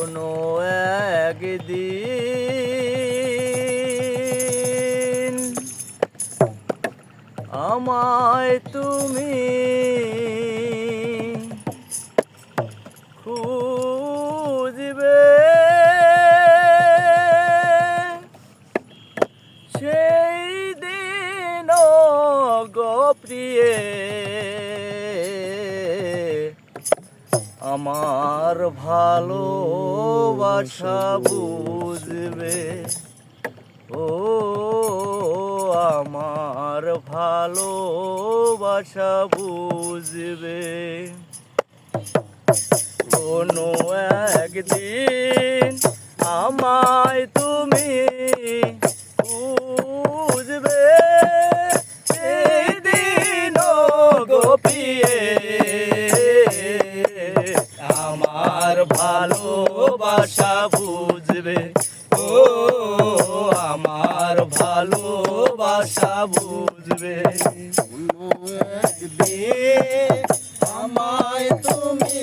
কোনো একদিন আমায় তুমি খুঁজবে, সেই দিন গো প্রিয়ে আমার ভালোবাসা বুঝবে। ও আমার ভালোবাসা বুঝবে। কোনো একদিন আমায় তুমি বুঝবে, সেই দিন গো প্রিয়ে আমার ভালোবাসা বুঝবে। ও আমার ভালোবাসা বুঝবে। একদিন আমায় তুমি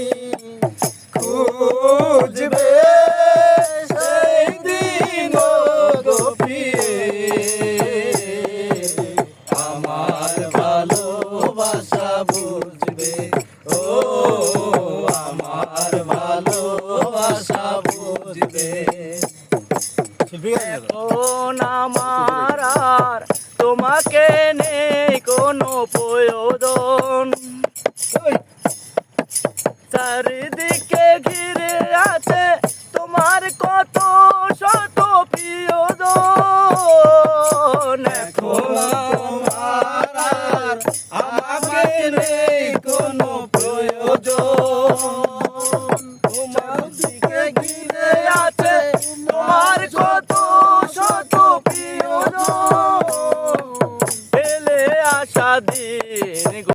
খুঁজবে, সেই দিন গো প্রিয়ে আমার ভালোবাসা বুঝবে। ও আমার ভালোবাসা বুঝবে। এখন আমার আর তোমাকে নেই কোনো প্রয়োজন, চারিদিকে ঘিরে আছে তোমার কত শত প্রিয়জন। এখন আমার আর আমাকে নেই কোনো প্রয়োজন, তোমার দিকে ঘিরে আছে তোমার কত শত প্রিয়জন। ফেলে আসা দিন